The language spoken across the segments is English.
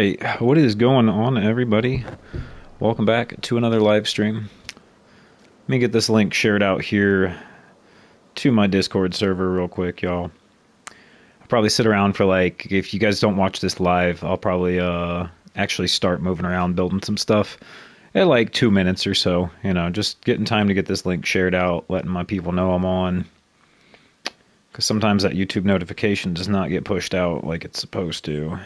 right, what is going on, everybody? Welcome back to another live stream. Let me get this link shared out here to my Discord server real quick, y'all. I'll probably sit around for like, if you guys don't watch this live, I'll probably actually start moving around, building some stuff at like 2 minutes or so. You know, just getting time to get this link shared out, letting my people know I'm on. Because sometimes that YouTube notification does not get pushed out like it's supposed to.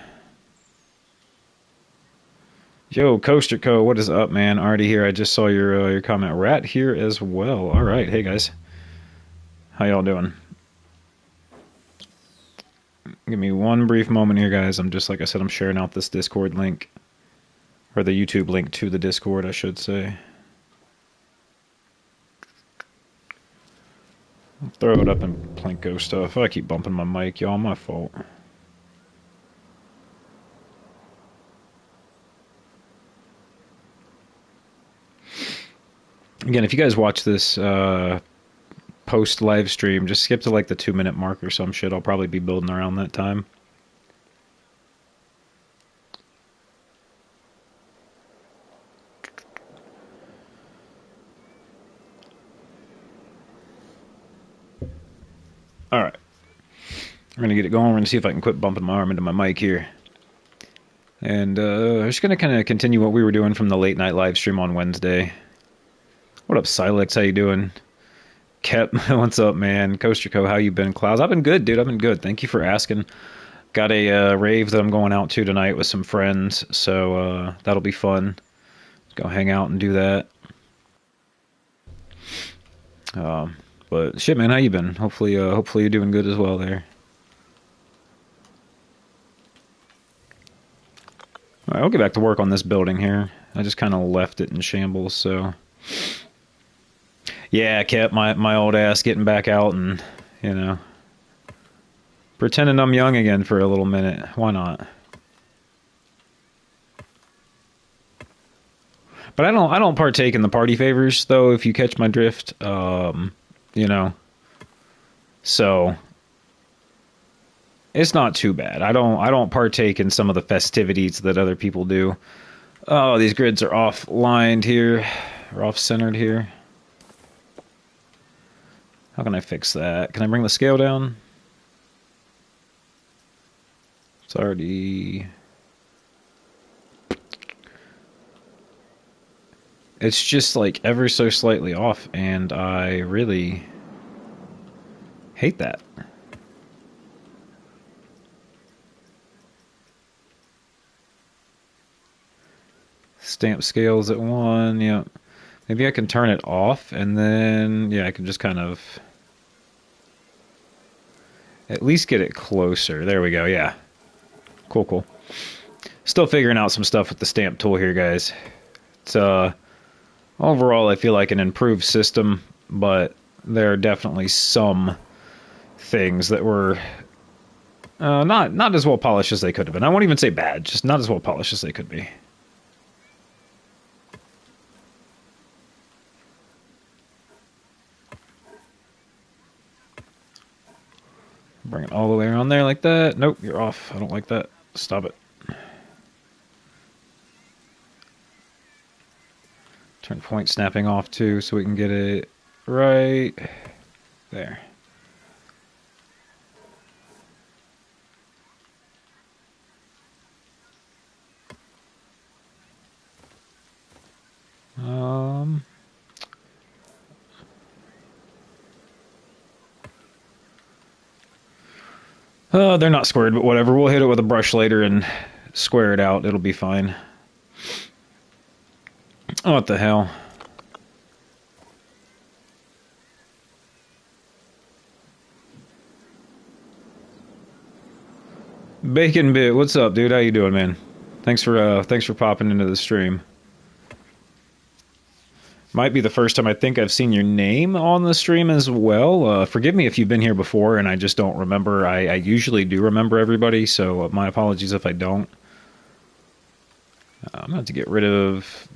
Yo, Coaster Co, what is up, man? Already here. I just saw your comment. Rat here as well. All right, hey guys, how y'all doing? Give me one brief moment here, guys. I'm just, like I said, I'm sharing out this Discord link, or the YouTube link to the Discord, I should say. I'll throw it up in Planco stuff. I keep bumping my mic, y'all. My fault. Again, if you guys watch this post live stream, just skip to like the 2 minute mark or some shit. I'll probably be building around that time. All right, we're gonna get it going. We're gonna see if I can quit bumping my arm into my mic here, and I'm just gonna kind of continue what we were doing from the late night live stream on Wednesday. What up, Silex? How you doing? Kep, what's up, man? Coaster Co, how you been? Clouds, I've been good, dude. I've been good. Thank you for asking. Got a rave that I'm going out to tonight with some friends, so that'll be fun. Let's go hang out and do that. But shit, man, how you been? Hopefully you're doing good as well there. All right, I'll get back to work on this building here. I just kind of left it in shambles, so. Yeah, I kept my old ass getting back out and, you know, pretending I'm young again for a little minute. Why not? But I don't partake in the party favors though, if you catch my drift. You know. So it's not too bad. I don't partake in some of the festivities that other people do. Oh, these grids are off-lined here, or off-centered here. How can I fix that? Can I bring the scale down? It's already... It's just like ever so slightly off, and I really hate that. Stamp scales at 1, yeah. Maybe I can turn it off, and then, yeah, I can just kind of at least get it closer. There we go, yeah. Cool, cool. Still figuring out some stuff with the stamp tool here, guys. It's, overall, I feel like an improved system, but there are definitely some things that were not as well polished as they could have been. I won't even say bad, just not as well polished as they could be. Bring it all the way around there like that. Nope, you're off. I don't like that. Stop it. Turn point snapping off too so we can get it right there. They're not squared, but whatever. We'll hit it with a brush later and square it out. It'll be fine. Oh, what the hell? Bacon Bit, what's up, dude? How you doing, man? Thanks for popping into the stream. Might be the first time I think I've seen your name on the stream as well. Forgive me if you've been here before and I just don't remember. I usually do remember everybody, so my apologies if I don't. I'm going to have to get rid of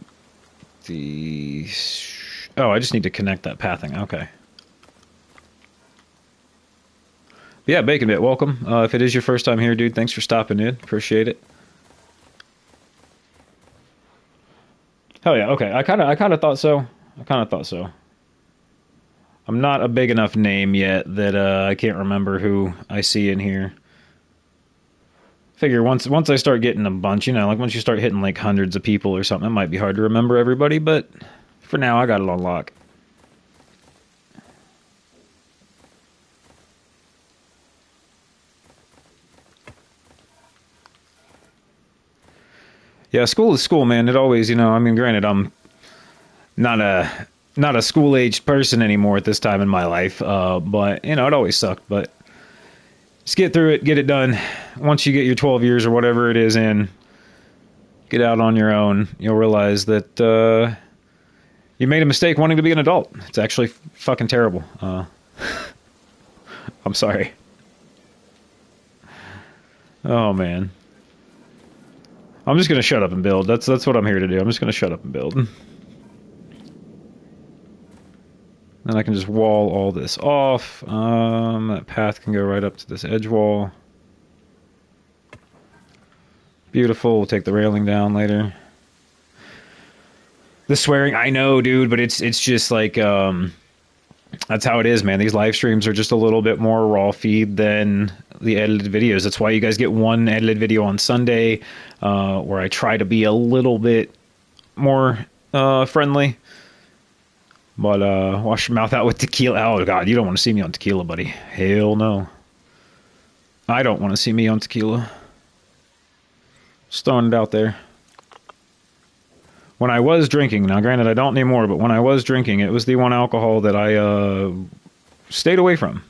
the... Oh, I just need to connect that pathing. Okay. But yeah, Bacon Bit, welcome. If it is your first time here, dude, thanks for stopping in. Appreciate it. Hell yeah. Okay. I kind of thought so. I kind of thought so. I'm not a big enough name yet that I can't remember who I see in here. Figure once I start getting a bunch, like once you start hitting like hundreds of people or something, it might be hard to remember everybody. But for now, I got it on lock. Yeah, school is school, man. It always, I mean, granted, I'm not a not a school aged person anymore at this time in my life, but it always sucked. But just get through it, get it done. Once you get your 12 years or whatever it is in, get out on your own. You'll realize that you made a mistake wanting to be an adult. It's actually fucking terrible. I'm sorry. Oh man, I'm just gonna shut up and build. That's what I'm here to do. I'm just gonna shut up and build. Then I can just wall all this off. That path can go right up to this edge wall. Beautiful. We'll take the railing down later. The swearing, I know, dude, but it's just like that's how it is, man. These live streams are just a little bit more raw feed than the edited videos. That's why you guys get one edited video on Sunday, where I try to be a little bit more friendly. But wash your mouth out with tequila. Oh god, you don't want to see me on tequila, buddy. Hell no. I don't want to see me on tequila. Just throwing it out there. When I was drinking, now granted I don't anymore, but when I was drinking, it was the one alcohol that I stayed away from.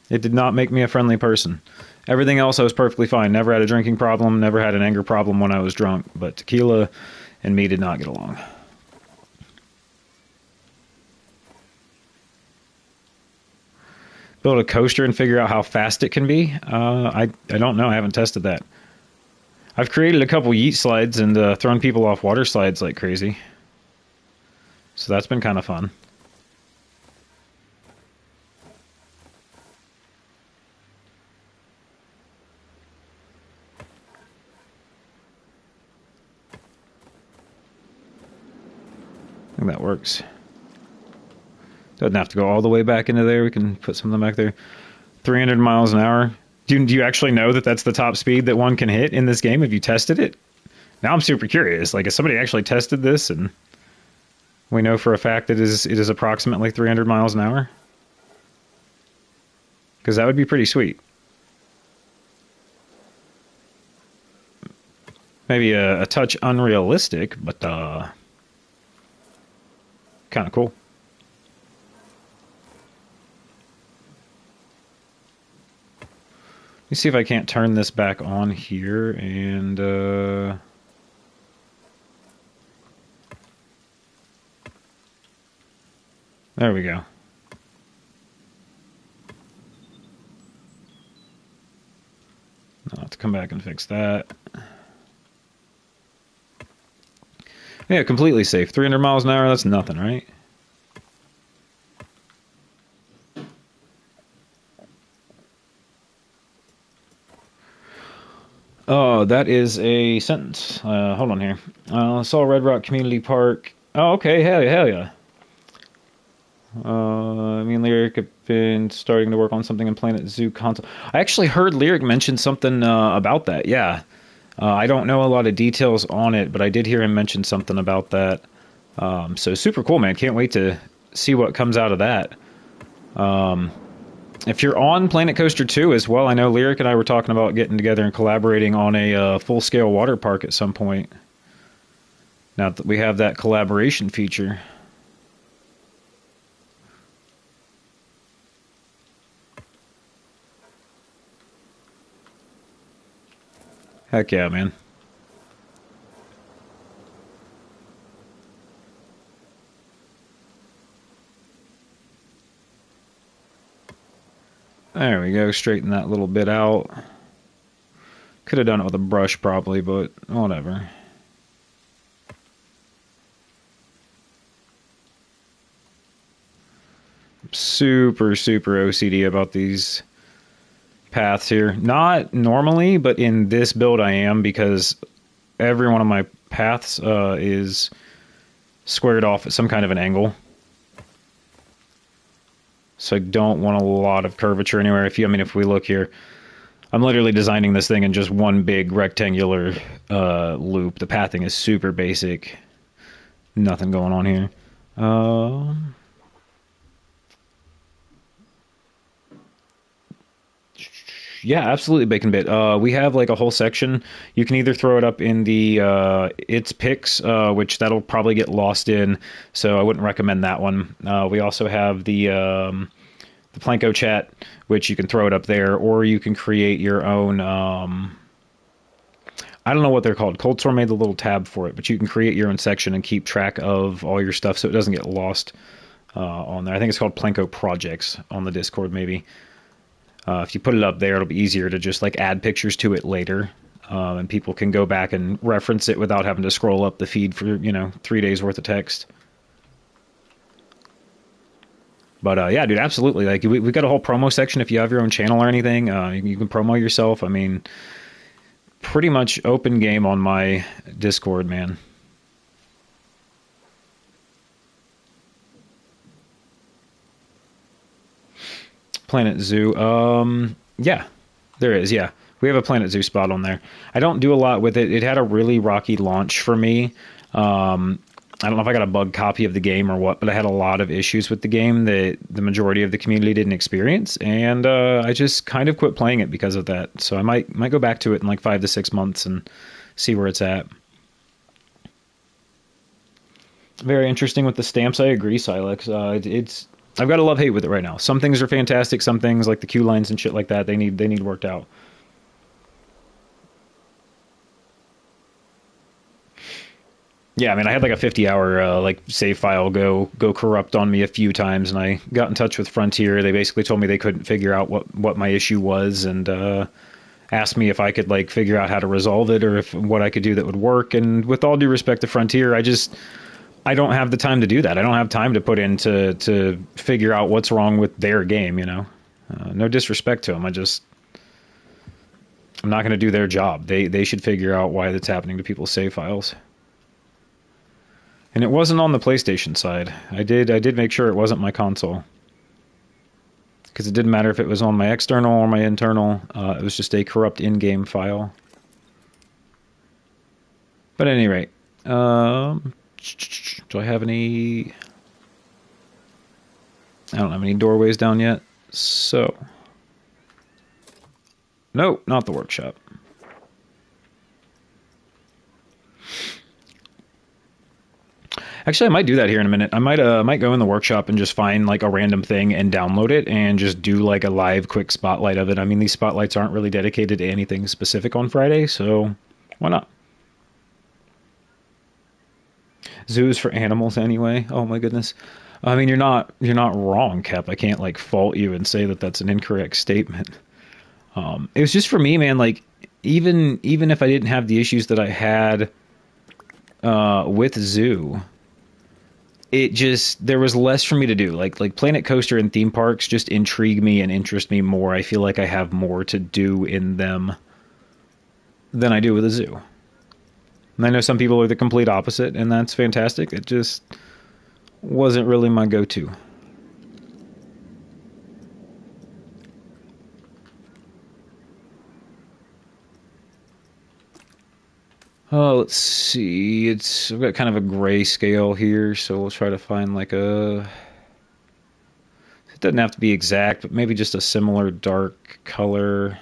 It did not make me a friendly person. Everything else I was perfectly fine. Never had a drinking problem, never had an anger problem when I was drunk, but tequila and me did not get along. Build a coaster and figure out how fast it can be? I don't know. I haven't tested that. I've created a couple yeet slides and thrown people off water slides like crazy. So that's been kind of fun. I think that works. Doesn't have to go all the way back into there. We can put something back there. 300 miles an hour. Do you actually know that that's the top speed that one can hit in this game? Have you tested it? Now I'm super curious. Like, has somebody actually tested this and we know for a fact that it is approximately 300 miles an hour? Because that would be pretty sweet. Maybe a touch unrealistic, but kind of cool. Let me see if I can't turn this back on here and there we go. I'll have to come back and fix that. Yeah, completely safe. 300 miles an hour, that's nothing, right? Oh, that is a sentence. Hold on here. Saw Red Rock Community Park. Oh, okay. Hell yeah, hell yeah. Me and Lyric have been starting to work on something in Planet Zoo console. I actually heard Lyric mention something about that. Yeah. I don't know a lot of details on it, but I did hear him mention something about that. So super cool, man. Can't wait to see what comes out of that. If you're on Planet Coaster 2 as well, I know Lyric and I were talking about getting together and collaborating on a full-scale water park at some point. Now that we have that collaboration feature. Heck yeah, man. There we go, straighten that little bit out. Could have done it with a brush probably, but whatever. Super OCD about these paths here. Not normally, but in this build I am, because every one of my paths is squared off at some kind of an angle. So I don't want a lot of curvature anywhere. If we look here, I'm literally designing this thing in just one big rectangular loop. The pathing is super basic. Nothing going on here. Yeah, absolutely, Bacon Bit. We have like a whole section. You can either throw it up in the its picks, which that'll probably get lost in, so I wouldn't recommend that one. We also have the Planco chat, which you can throw it up there, or you can create your own. I don't know what they're called. Cold Store made the little tab for it, but you can create your own section and keep track of all your stuff so it doesn't get lost on there. I think it's called Planco Projects on the Discord, maybe. If you put it up there, it'll be easier to just like add pictures to it later, and people can go back and reference it without having to scroll up the feed for 3 days worth of text. But yeah, dude, absolutely. Like we've got a whole promo section. If you have your own channel or anything, you can promo yourself. I mean, pretty much open game on my Discord, man. Planet Zoo. Yeah, there is. Yeah, we have a Planet Zoo spot on there. I don't do a lot with it. It had a really rocky launch for me. I don't know if I got a bug copy of the game or what, but I had a lot of issues with the game that the majority of the community didn't experience, and I just kind of quit playing it because of that. So I might go back to it in like 5 to 6 months and see where it's at. Very interesting with the stamps. I agree, Silex. It's I've got a love hate with it right now. Some things are fantastic. Some things like the queue lines and shit like that, they need worked out. Yeah, I mean, I had like a 50-hour like save file go corrupt on me a few times, and I got in touch with Frontier. They basically told me they couldn't figure out what my issue was, and asked me if I could like figure out how to resolve it or if what I could do that would work. And with all due respect to Frontier, I don't have the time to do that. I don't have time to put in to figure out what's wrong with their game. No disrespect to them. I'm not going to do their job. They should figure out why that's happening to people's save files. And it wasn't on the PlayStation side. I did make sure it wasn't my console, because it didn't matter if it was on my external or my internal. It was just a corrupt in-game file. But at any rate, do I have any? I don't have any doorways down yet. So, no, not the workshop. Actually, I might do that here in a minute. I might go in the workshop and just find like a random thing and download it and just do like a live quick spotlight of it. I mean, these spotlights aren't really dedicated to anything specific on Friday, so why not? Zoos for animals anyway. Oh my goodness. I mean, you're not wrong, Cap. I can't like fault you and say that that's an incorrect statement. It was just for me, man. Like even if I didn't have the issues that I had with Zoo, it just there was less for me to do. Like Planet Coaster and theme parks just intrigue me and interest me more. I feel like I have more to do in them than I do with a zoo. And I know some people are the complete opposite, and that's fantastic. It just wasn't really my go-to. Oh, let's see. I've got kind of a gray scale here, so we'll try to find like a. It doesn't have to be exact, but maybe just a similar dark color.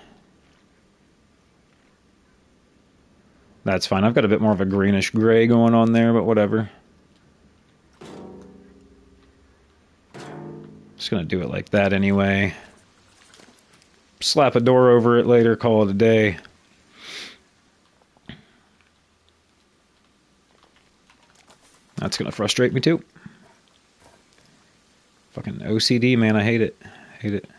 That's fine. I've got a bit more of a greenish gray going on there, but whatever. Just gonna do it like that anyway. Slap a door over it later, call it a day. That's gonna frustrate me too. Fucking OCD, man. I hate it. Hate it.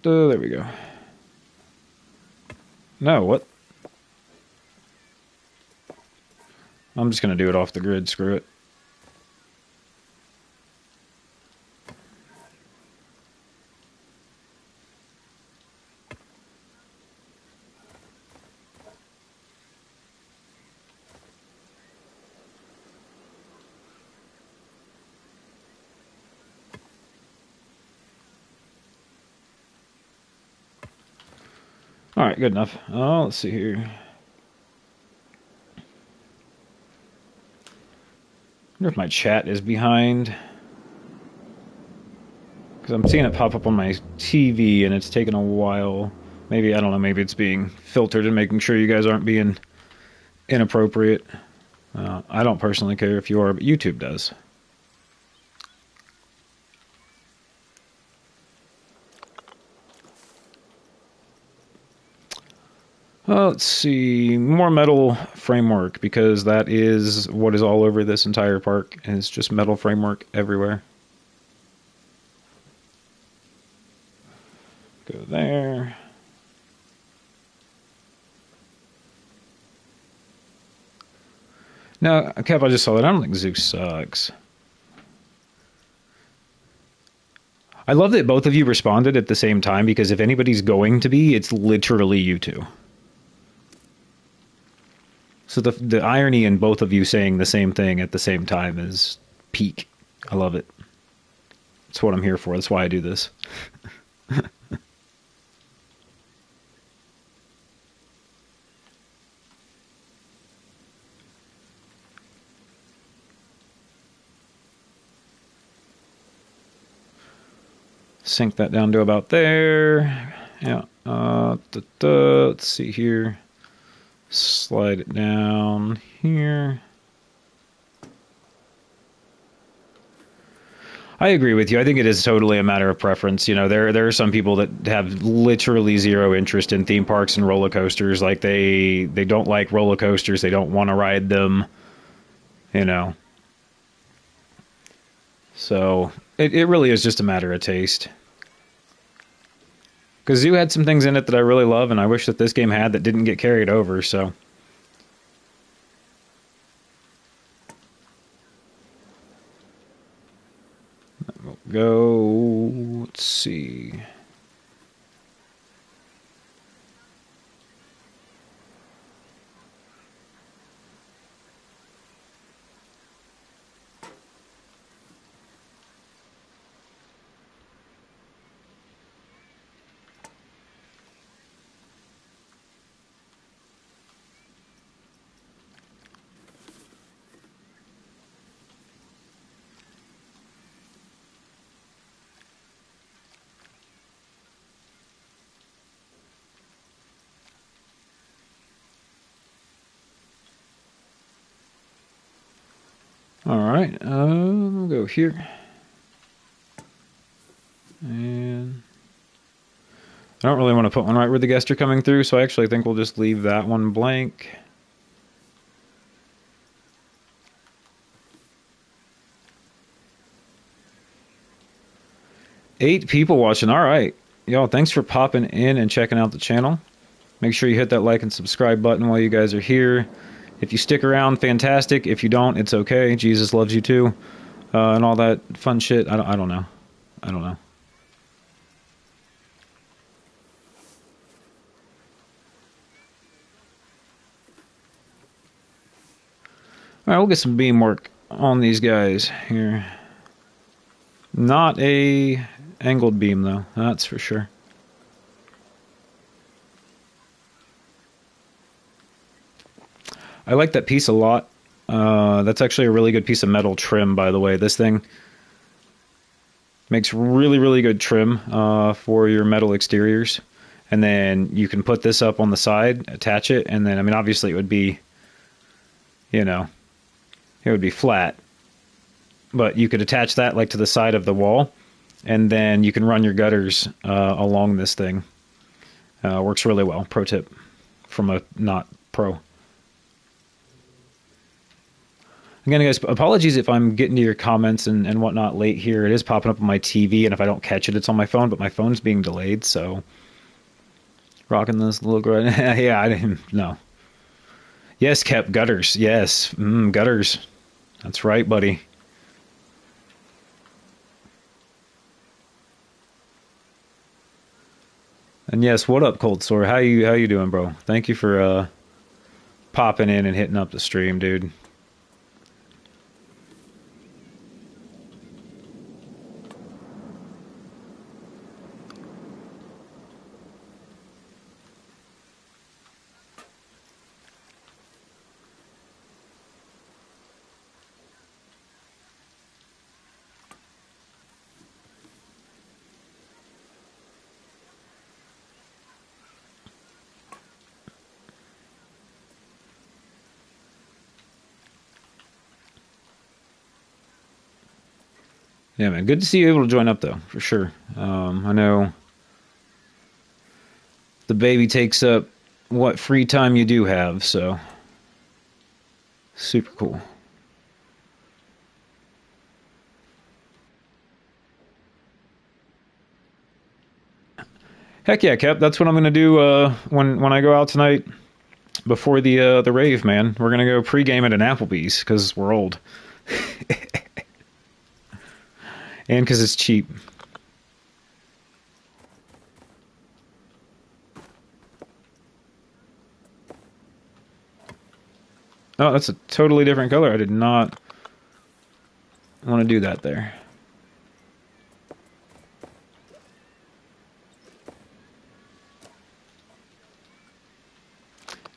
There we go. No, what? I'm just gonna do it off the grid. Screw it. All right, good enough. Oh, let's see here. I wonder if my chat is behind. Because I'm seeing it pop up on my TV and it's taken a while. Maybe, I don't know, maybe it's being filtered and making sure you guys aren't being inappropriate. I don't personally care if you are, but YouTube does. Let's see. More metal framework, because that is what is all over this entire park. And it's just metal framework everywhere. Go there. No, Kev, I just saw that. I don't think Zeus sucks. I love that both of you responded at the same time, because if anybody's going to be, it's literally you two. So the irony in both of you saying the same thing at the same time is peak. I love it. That's what I'm here for. That's why I do this. Sink that down to about there. Yeah. Let's see here. Slide it down here. I agree with you. I think it is totally a matter of preference. You know, there are some people that have literally zero interest in theme parks and roller coasters. Like they don't like roller coasters. They don't want to ride them. You know. So it really is just a matter of taste. Because Zoo had some things in it that I really love, and I wish that this game had that didn't get carried over, so. We'll go, let's see. All right, we'll go here. And I don't really want to put one right where the guests are coming through, so I actually think we'll just leave that one blank. Eight people watching. All right. Y'all, thanks for popping in and checking out the channel. Make sure you hit that like and subscribe button while you guys are here. If you stick around, fantastic. If you don't, it's okay. Jesus loves you too. And all that fun shit. I don't know. I don't know. All right, we'll get some beam work on these guys here. Not a angled beam, though. That's for sure. I like that piece a lot. That's actually a really good piece of metal trim, by the way. This thing makes really, really good trim for your metal exteriors. And then you can put this up on the side, attach it, and then, I mean, obviously it would be, you know, it would be flat. But you could attach that like to the side of the wall, and then you can run your gutters along this thing. Works really well. Pro tip from a not pro. Again, guys, apologies if I'm getting to your comments and whatnot late here. It is popping up on my TV, and if I don't catch it, it's on my phone, but my phone's being delayed, so. Rocking this little girl. Yeah, I didn't know. Yes, kept gutters. Yes, gutters. That's right, buddy. And yes, what up, Cold Sore? How you doing, bro? Thank you for popping in and hitting up the stream, dude. Yeah, man. Good to see you able to join up, though, for sure. I know the baby takes up what free time you do have, so super cool. Heck yeah, Cap. That's what I'm gonna do when I go out tonight before the rave, man. We're gonna go pregame at an Applebee's because we're old and because it's cheap. Oh, that's a totally different color. I did not want to do that there.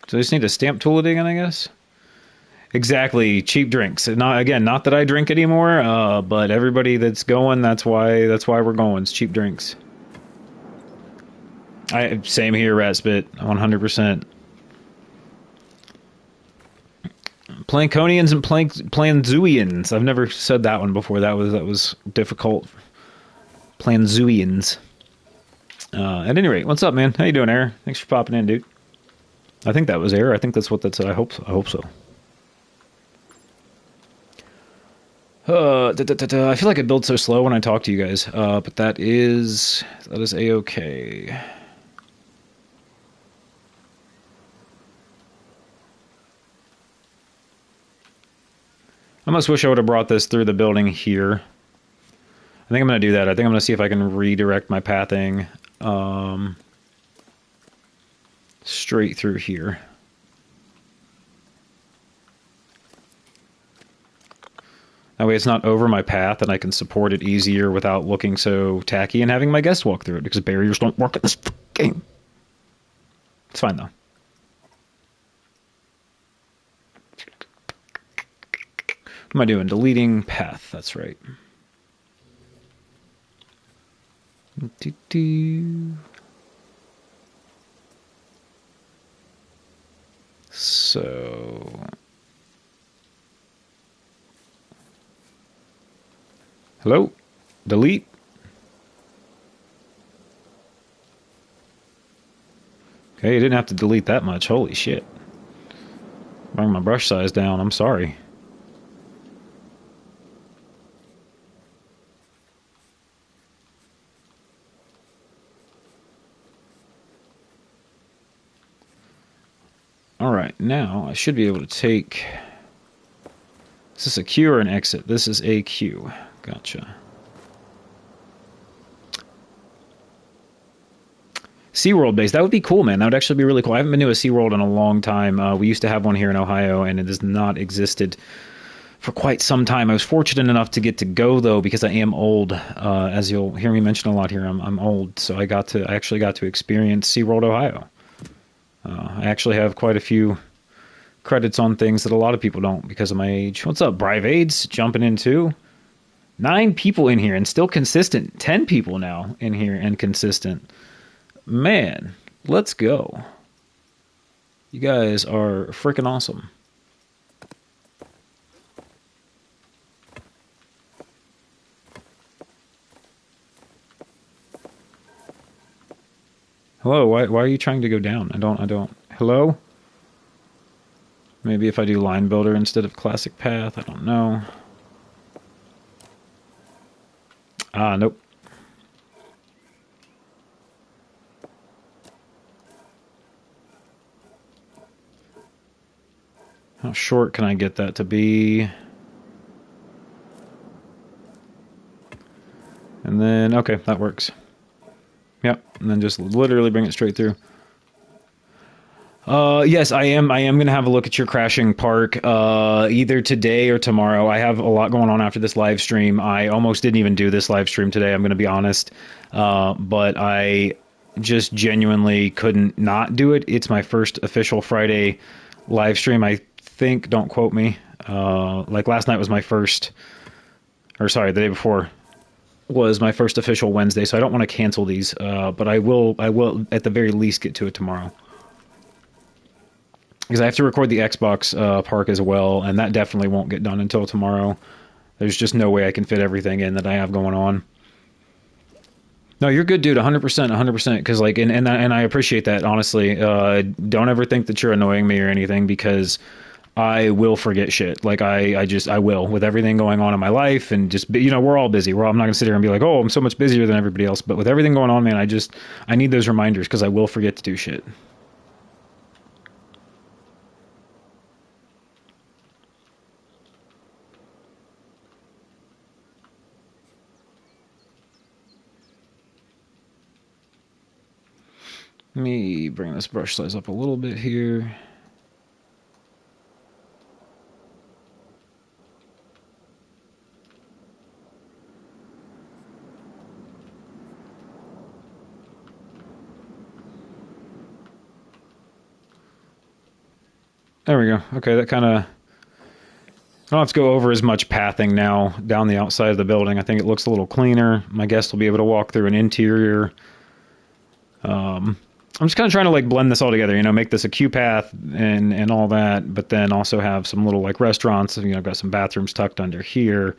So I just need a stamp tool it again, I guess. Exactly, cheap drinks. Not again, not that I drink anymore, but everybody that's going, that's why we're going. It's cheap drinks. Same here, Ratspit, 100%. Planconians and Planzuians. I've never said that one before. That was difficult. Planzuians. At any rate, what's up, man? How you doing, Air? Thanks for popping in, dude. I think that was Air. I think that's what that said. I hope so. I hope so. I feel like I build so slow when I talk to you guys, but that is a-okay. I almost wish I would have brought this through the building here. I think I'm going to do that. I think I'm going to see if I can redirect my pathing straight through here. That way it's not over my path and I can support it easier without looking so tacky and having my guests walk through it because barriers don't work in this game. It's fine, though. What am I doing? Deleting path. That's right. So... Hello? Delete? Okay, you didn't have to delete that much. Holy shit. Bring my brush size down. I'm sorry. Alright, now I should be able to take... Is this a queue or an exit? This is a queue. Gotcha. SeaWorld base. That would be cool, man. That would actually be really cool. I haven't been to a SeaWorld in a long time. We used to have one here in Ohio, and it has not existed for quite some time. I was fortunate enough to get to go, though, because I am old. As you'll hear me mention a lot here, I'm old, so I actually got to experience SeaWorld Ohio. I actually have quite a few credits on things that a lot of people don't because of my age. What's up, Brivades? Jumping in too? 9 people in here and still consistent. 10 people now in here and consistent. Man, let's go. You guys are freaking awesome. Hello, why are you trying to go down? I don't. Hello? Maybe if I do line builder instead of classic path, I don't know. Ah, nope. How short can I get that to be? And then, okay, that works. Yep, and then just literally bring it straight through. Yes, I am going to have a look at your crashing park either today or tomorrow. I have a lot going on after this live stream. I almost didn't even do this live stream today, I'm going to be honest. But I just genuinely couldn't not do it. It's my first official Friday live stream, I think. Don't quote me. Like last night was my first, or sorry, the day before was my first official Wednesday, so I don't want to cancel these, but I will at the very least get to it tomorrow. Because I have to record the Xbox park as well, and that definitely won't get done until tomorrow. There's just no way I can fit everything in that I have going on. No, you're good, dude. 100%, 100%. Because like, and I appreciate that, honestly. Don't ever think that you're annoying me or anything, because I will forget shit. Like I will, with everything going on in my life, and just we're all busy. I'm not gonna sit here and be like, oh, I'm so much busier than everybody else. But with everything going on, man, I need those reminders, because I will forget to do shit. Let me bring this brush size up a little bit here. There we go. Okay, that kind of... I don't have to go over as much pathing now down the outside of the building. I think it looks a little cleaner. My guests will be able to walk through an interior. I'm just kind of trying to like blend this all together, make this a queue path and all that, but then also have some little like restaurants. I've got some bathrooms tucked under here.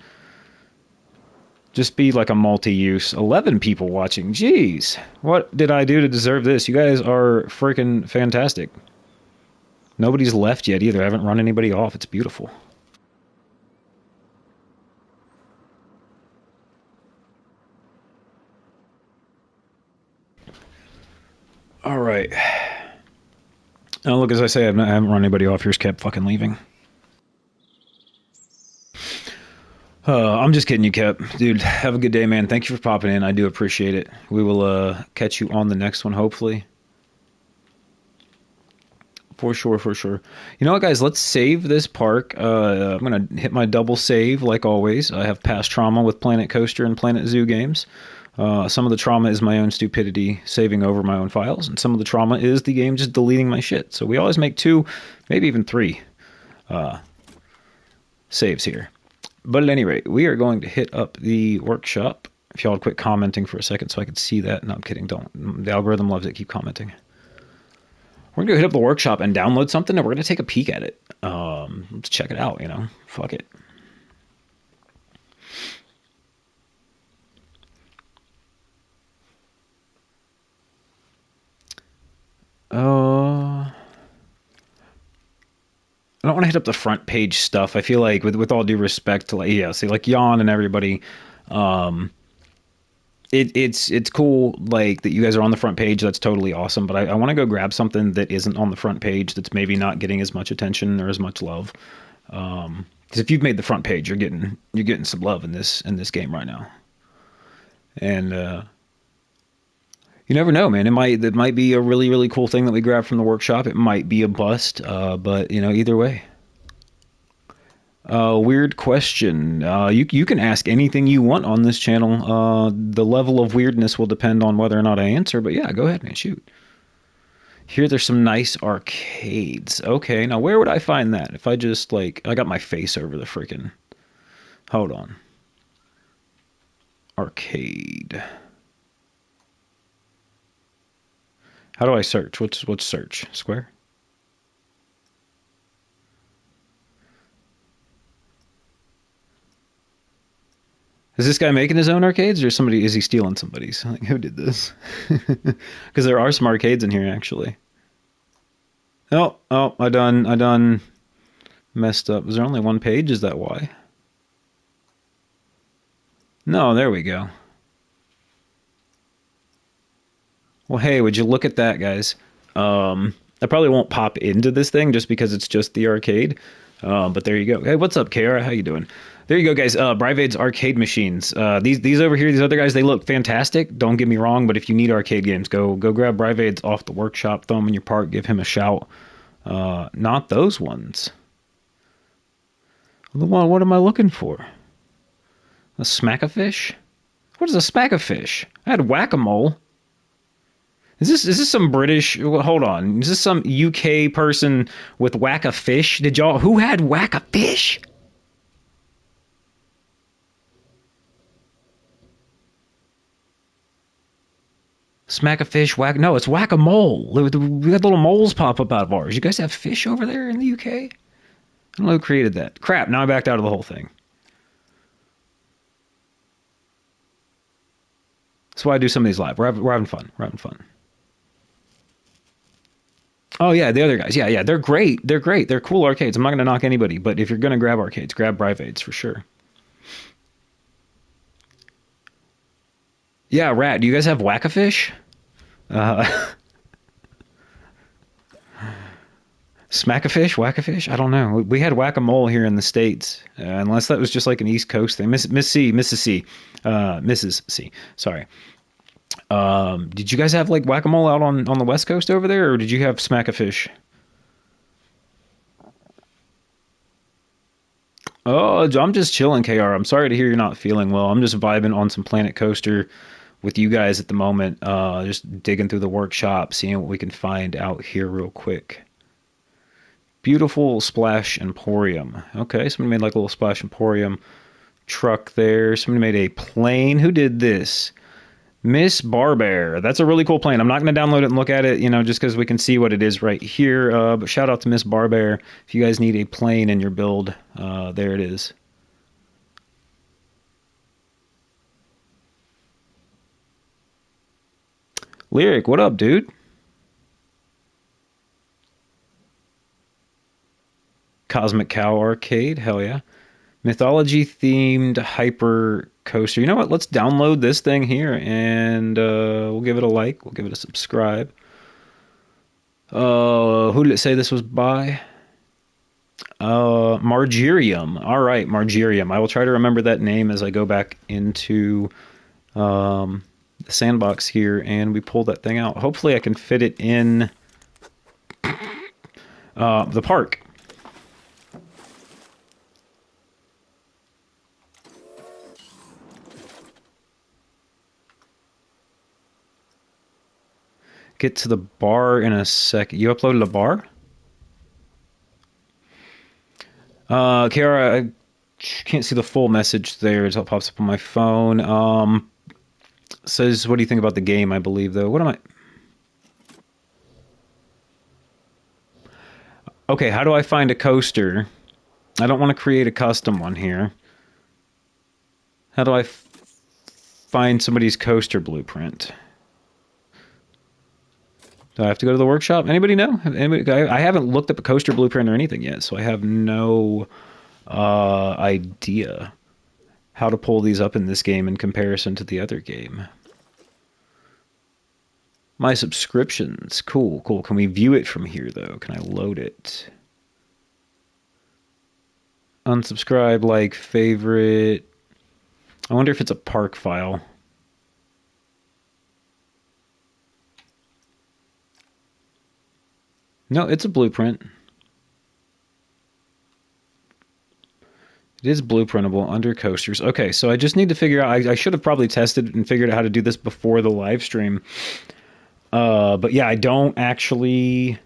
Just be like a multi-use. 11 people watching. Jeez, what did I do to deserve this? You guys are freaking fantastic. Nobody's left yet either. I haven't run anybody off. It's beautiful. All right. Oh, look, as I say, I haven't run anybody off. Here's kept fucking leaving. I'm just kidding you, Kep. Dude, have a good day, man. Thank you for popping in. I do appreciate it. We will catch you on the next one, hopefully. For sure, for sure. You know what, guys? Let's save this park. I'm going to hit my double save, like always. I have past trauma with Planet Coaster and Planet Zoo games. Some of the trauma is my own stupidity saving over my own files, and some of the trauma is the game just deleting my shit. So we always make 2, maybe even 3 saves here. But at any rate, we are going to hit up the workshop. If y'all would quit commenting for a second so I could see that. No, I'm kidding. Don't. The algorithm loves it. Keep commenting. We're going to go hit up the workshop and download something, and we're going to take a peek at it. Let's check it out, Fuck it. I don't want to hit up the front page stuff. I feel like, with all due respect to, like Jan and everybody, it's cool, like, that you guys are on the front page. That's totally awesome. But I want to go grab something that isn't on the front page, that's maybe not getting as much attention or as much love. Because if you've made the front page, you're getting some love in this game right now. And you never know, man. It might be a really, really cool thing that we grab from the workshop. It might be a bust, but either way. Weird question. You can ask anything you want on this channel. The level of weirdness will depend on whether or not I answer, but yeah, go ahead, man. Shoot. Here, there's some nice arcades. Okay, now where would I find that? If I just, like, I got my face over the freaking... Hold on. Arcade. How do I search? What's search? Square? Is this guy making his own arcades, or is he stealing somebody's? Like, who did this? Because there are some arcades in here, actually. Oh, I done messed up. Is there only one page? Is that why? No, there we go. Well, hey, would you look at that, guys? I probably won't pop into this thing just because it's just the arcade. But there you go. Hey, what's up, Kara? How you doing? There you go, guys. Brivade's arcade machines. These over here, these other guys, they look fantastic. Don't get me wrong, but if you need arcade games, go grab Brivade's off the workshop. Throw them in your park. Give him a shout. Not those ones. What am I looking for? A smack-a-fish? What is a smack-a-fish? I had whack-a-mole. Is this some British? Well, hold on. Is this some UK person with whack-a-fish? Who had whack-a-fish? Smack-a-fish, no, it's whack-a-mole. We got little moles pop up out of ours. You guys have fish over there in the UK? I don't know who created that. Crap, now I backed out of the whole thing. That's why I do some of these live. We're having fun. We're having fun. Oh yeah, the other guys. Yeah, yeah, they're great. They're great. They're cool arcades. I'm not going to knock anybody, but if you're going to grab arcades, grab Brivades for sure. Yeah, Rat. Do you guys have Whack-A-Fish? Uh, Smack-A-Fish? Whack-A-Fish? I don't know. We had Whack-A-Mole here in the States, unless that was just like an East Coast thing. Miss C, Mrs. C, Mrs. C. Sorry. Did you guys have like Whack-A-Mole out on the West Coast over there, or did you have Smack-A-Fish? Oh, I'm just chilling, KR. I'm sorry to hear you're not feeling well. I'm just vibing on some Planet Coaster with you guys at the moment. Just digging through the workshop, seeing what we can find out here real quick. Beautiful Splash Emporium. Okay, somebody made like a little Splash Emporium truck there. Somebody made a plane. Who did this? Miss Barbear. That's a really cool plane. I'm not going to download it and look at it, just because we can see what it is right here. But shout out to Miss Barbear. If you guys need a plane in your build, there it is. Lyric, what up, dude? Cosmic Cow Arcade, hell yeah. Mythology themed hyper coaster. You know what? Let's download this thing here and we'll give it a like. We'll give it a subscribe. Who did it say this was by? Margerium. All right, Margerium. I will try to remember that name as I go back into the sandbox here and we pull that thing out. Hopefully I can fit it in the park. Get to the bar in a second. You uploaded a bar? Kiara, I can't see the full message there until it pops up on my phone. Says, what do you think about the game, I believe, though? What am I... Okay, how do I find a coaster? I don't want to create a custom one here. How do I find somebody's coaster blueprint? Do I have to go to the workshop? Anybody know? I haven't looked up a coaster blueprint or anything yet, so I have no idea how to pull these up in this game in comparison to the other game. My subscriptions. Cool, cool. Can we view it from here, though? Can I load it? Unsubscribe, like, favorite. I wonder if it's a park file. No, it's a blueprint. It is blueprintable under coasters. Okay, so I just need to figure out... I should have probably tested and figured out how to do this before the live stream. But yeah, I don't actually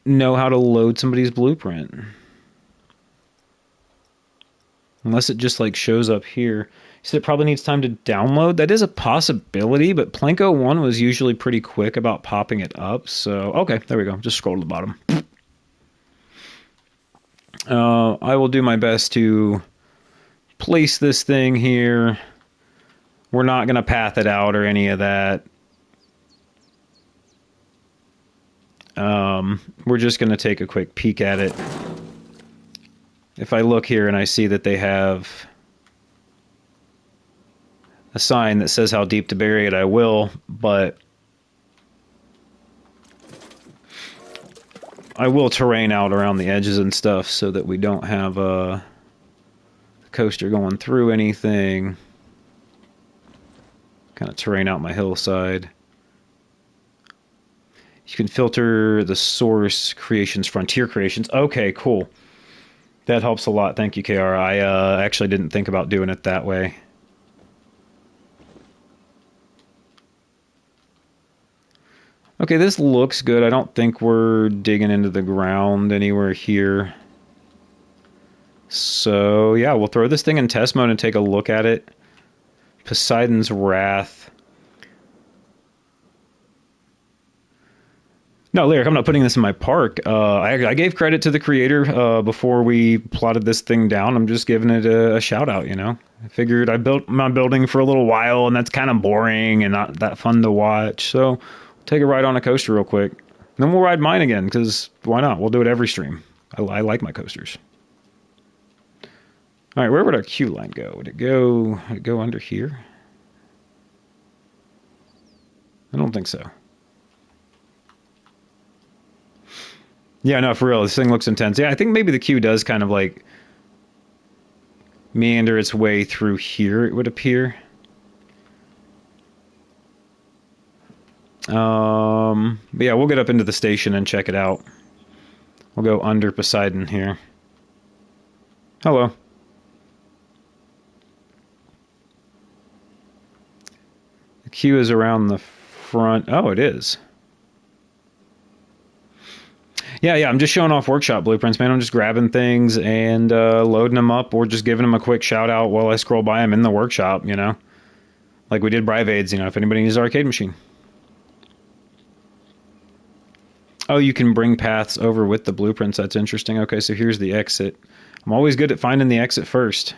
know how to load somebody's blueprint. Unless it just like shows up here. So it probably needs time to download. That is a possibility, but Planco 1 was usually pretty quick about popping it up. So, okay, there we go. Just scroll to the bottom. I will do my best to place this thing here. We're not going to path it out or any of that. We're just going to take a quick peek at it. If I look here and I see that they have a sign that says how deep to bury it, I will, but I will terrain out around the edges and stuff so that we don't have a coaster going through anything. Kind of terrain out my hillside. You can filter the source creations, frontier creations. Okay, cool. That helps a lot. Thank you, KR. I actually didn't think about doing it that way. Okay, this looks good. I don't think we're digging into the ground anywhere here. So, yeah, we'll throw this thing in test mode and take a look at it. Poseidon's Wrath. No, Lyric, I'm not putting this in my park. I gave credit to the creator before we plotted this thing down. I'm just giving it a shout out, you know? I figured I built my building for a little while, and that's kind of boring and not that fun to watch. So take a ride on a coaster real quick. Then we'll ride mine again, because why not? We'll do it every stream. I like my coasters. All right, where would our queue line go? Would it go under here? I don't think so. Yeah, no, for real, this thing looks intense. Yeah, I think maybe the queue does kind of like meander its way through here, it would appear. But yeah, we'll get up into the station and check it out. We'll go under Poseidon here. Hello. The queue is around the front. Oh, it is. Yeah, I'm just showing off workshop blueprints, man. I'm just grabbing things and loading them up, or just giving them a quick shout out while I scroll by them in the workshop, you know? Like we did Brivades, you know, if anybody needs an arcade machine. Oh, you can bring paths over with the blueprints. That's interesting. Okay, so here's the exit. I'm always good at finding the exit first.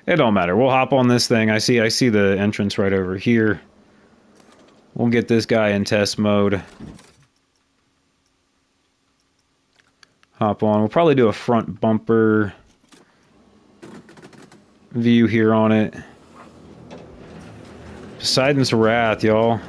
It don't matter. We'll hop on this thing. I see the entrance right over here. We'll get this guy in test mode. Hop on. We'll probably do a front bumper view here on it. Poseidon's Wrath, y'all.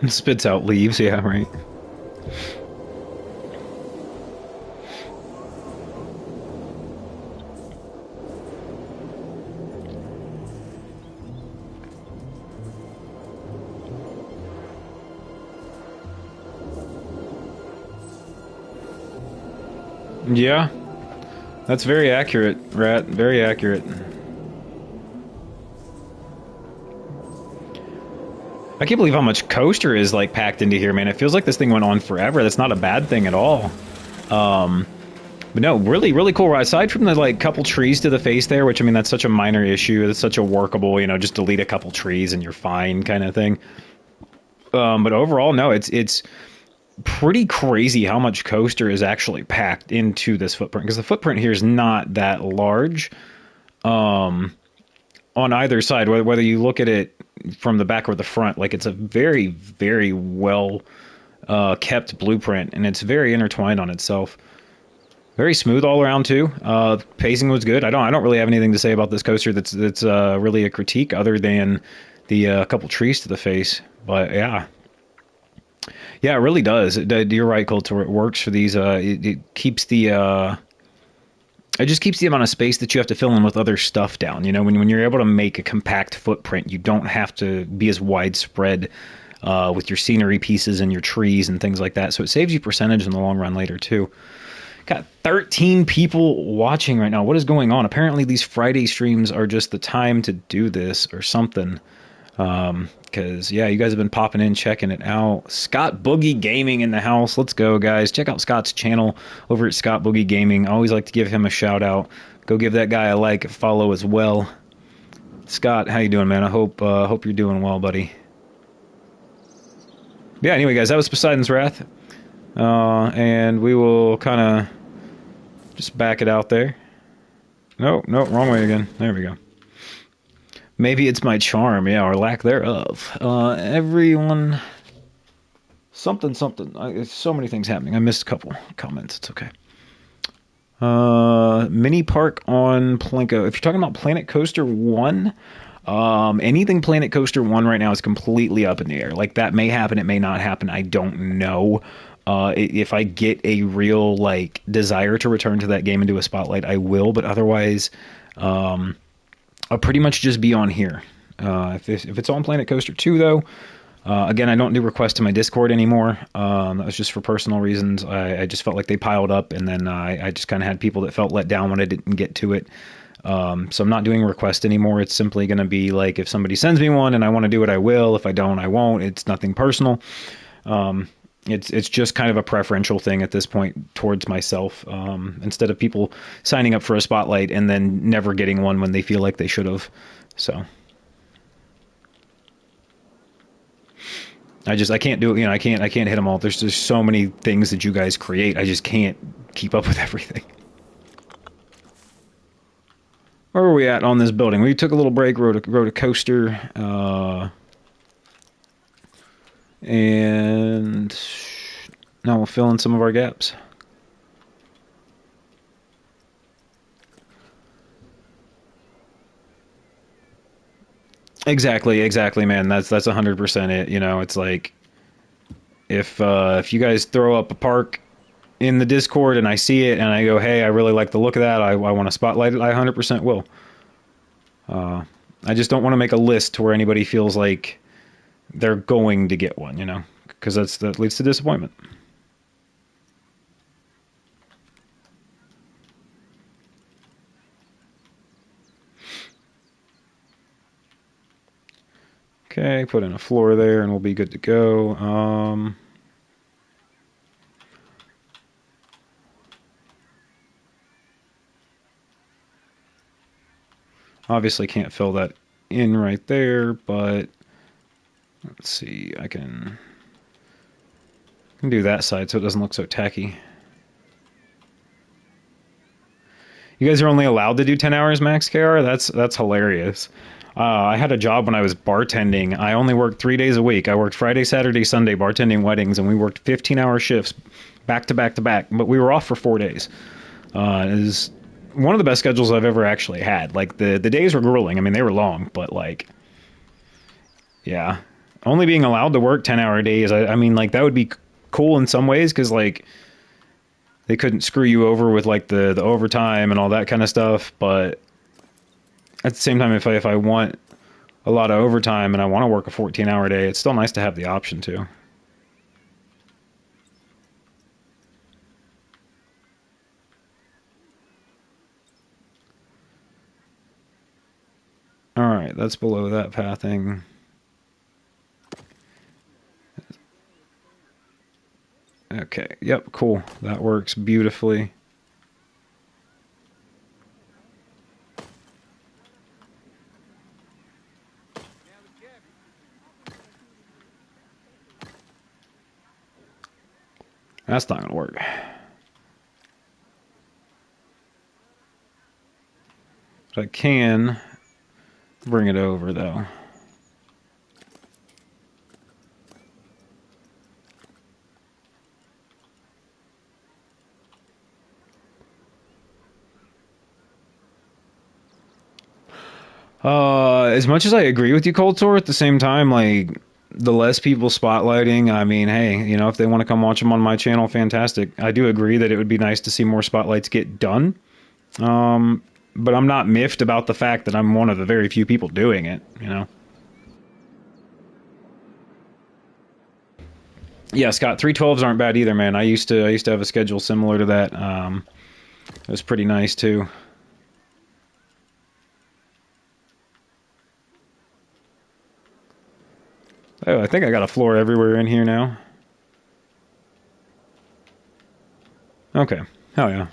Spits out leaves, yeah, right. Yeah, that's very accurate, Rat. Very accurate. I can't believe how much coaster is like packed into here, man. It feels like this thing went on forever. That's not a bad thing at all. But no, really, really cool. Aside from the like couple trees to the face there, which I mean, that's such a minor issue. It's such a workable, you know, just delete a couple trees and you're fine kind of thing. But overall, no, it's pretty crazy how much coaster is actually packed into this footprint, because the footprint here is not that large. On either side, whether you look at it from the back or the front, like it's a very, very well kept blueprint, and it's very intertwined on itself. Very smooth all around too. Pacing was good. I don't really have anything to say about this coaster that's really a critique, other than the couple trees to the face. But yeah, it really does. You're right, Coulter. It works for these. It keeps the it just keeps the amount of space that you have to fill in with other stuff down. You know, when you're able to make a compact footprint, you don't have to be as widespread with your scenery pieces and your trees and things like that. So it saves you percentage in the long run later too. Got 13 people watching right now. What is going on? Apparently these Friday streams are just the time to do this or something. Because, yeah, you guys have been popping in, checking it out. Scott Boogie Gaming in the house. Let's go, guys. Check out Scott's channel over at Scott Boogie Gaming. I always like to give him a shout out. Go give that guy a like, a follow as well. Scott, how you doing, man? I hope you're doing well, buddy. Yeah, anyway, guys, that was Poseidon's Wrath. And we will kind of just back it out there. No, no, wrong way again. There we go. Maybe it's my charm, yeah, or lack thereof. Everyone, something, something. So many things happening. I missed a couple comments. It's okay. Mini park on Planco. If you're talking about Planet Coaster 1, anything Planet Coaster 1 right now is completely up in the air. Like, that may happen, it may not happen. I don't know. If I get a real, like, desire to return to that game and do a spotlight, I will. But otherwise, I'll pretty much just be on here. If it's on Planet Coaster 2, though, again, I don't do requests to my Discord anymore. That was just for personal reasons. I just felt like they piled up, and then I just kind of had people that felt let down when I didn't get to it. So I'm not doing a request anymore. It's simply going to be like, if somebody sends me one and I want to do it, I will. If I don't, I won't. It's nothing personal. It's just kind of a preferential thing at this point towards myself. Instead of people signing up for a spotlight and then never getting one when they feel like they should have. So I can't do it. I can't hit them all. There's just so many things that you guys create. I just can't keep up with everything. Where are we at on this building? We took a little break, rode a coaster, and now we'll fill in some of our gaps. Exactly, man. That's 100% it. It's like, if you guys throw up a park in the Discord and I see it and I go, hey, I really like the look of that, I want to spotlight it, I 100% will. I just don't want to make a list to where anybody feels like they're going to get one, because that leads to disappointment. Okay, put in a floor there and we'll be good to go. Obviously can't fill that in right there, but let's see, I can do that side so it doesn't look so tacky. You guys are only allowed to do 10 hours max, KR? That's hilarious. I had a job when I was bartending. I only worked 3 days a week. I worked Friday, Saturday, Sunday bartending weddings, and we worked 15-hour shifts back to back to back. But we were off for 4 days. It is one of the best schedules I've ever actually had. Like, the days were grueling. I mean, they were long, but like, yeah. Only being allowed to work 10-hour days, I mean, like, that would be cool in some ways, because like, they couldn't screw you over with like the overtime and all that kind of stuff. But at the same time, if I want a lot of overtime and I want to work a 14-hour day, it's still nice to have the option to. All right, that's below that pathing. Okay, yep, cool. That works beautifully. That's not going to work. But I can bring it over, though. As much as I agree with you, Cold Sore, at the same time, like, the less people spotlighting, I mean, hey, if they want to come watch them on my channel, fantastic. I do agree that it would be nice to see more spotlights get done. But I'm not miffed about the fact that I'm one of the very few people doing it. Yeah, Scott, 312s aren't bad either, man. I used to have a schedule similar to that. It was pretty nice too. Oh, I think I got a floor everywhere in here now. Okay. Hell yeah.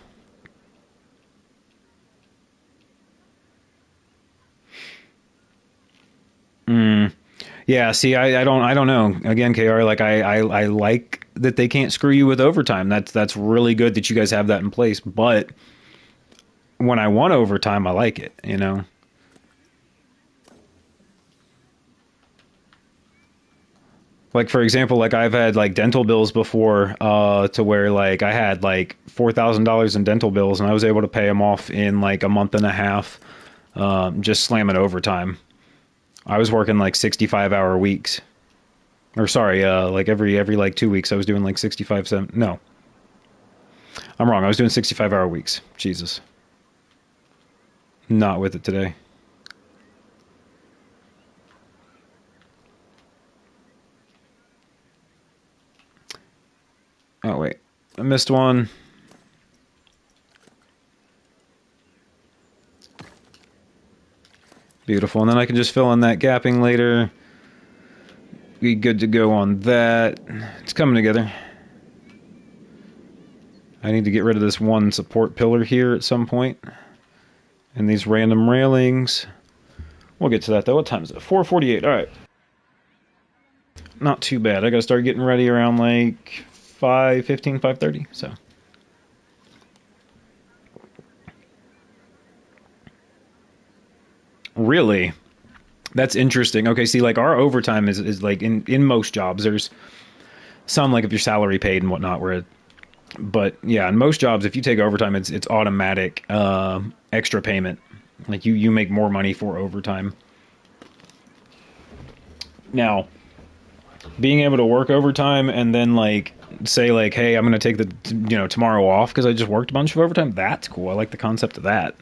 Yeah, see, I don't know. Again, KR, like I like that they can't screw you with overtime. That's really good that you guys have that in place. But when I want overtime, I like it, you know. Like for example, like I've had like dental bills before, to where like I had like $4,000 in dental bills, and I was able to pay them off in like a month and a half, just slamming overtime. I was working like 65-hour weeks, or sorry, like every like 2 weeks I was doing like 65. No, I'm wrong. I was doing 65-hour weeks. Jesus, not with it today. Oh wait, I missed one. Beautiful, and then I can just fill in that gapping later. Be good to go on that. It's coming together. I need to get rid of this one support pillar here at some point. And these random railings. We'll get to that though. What time is it? 4:48. Alright. Not too bad. I gotta start getting ready around like 5:15, 5:30. So. Really? That's interesting. Okay, see, like our overtime is like in most jobs, there's some like if you're salary paid and whatnot, where but yeah, in most jobs, if you take overtime, it's automatic extra payment. Like you make more money for overtime. Now, being able to work overtime and then like say like, hey, I'm gonna take the tomorrow off because I just worked a bunch of overtime. That's cool. I like the concept of that.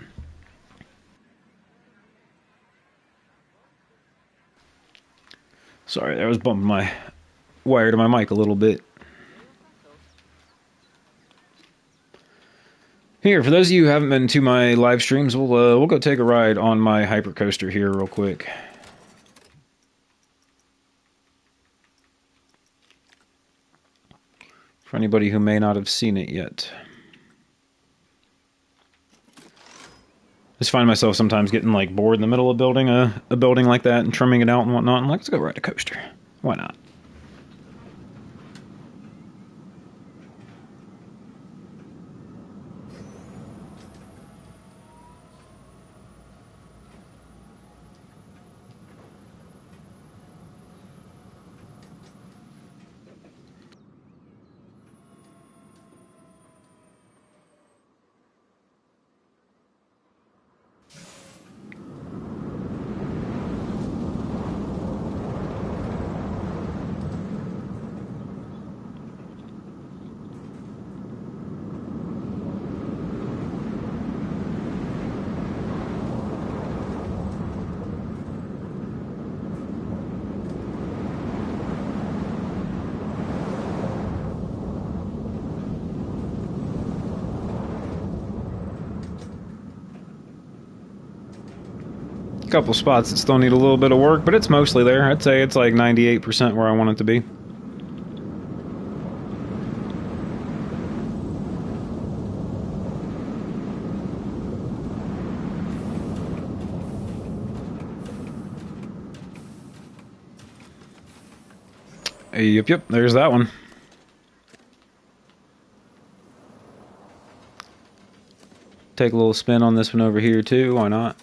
Sorry, I was bumping my wire to my mic a little bit. Here, for those of you who haven't been to my live streams, we'll go take a ride on my hypercoaster here real quick. For anybody who may not have seen it yet. I just find myself sometimes getting like bored in the middle of building a building like that and trimming it out and whatnot. I'm like, let's go ride a coaster. Why not? Couple spots that still need a little bit of work, but it's mostly there. I'd say it's like 98% where I want it to be. Yep, there's that one. Take a little spin on this one over here too, why not?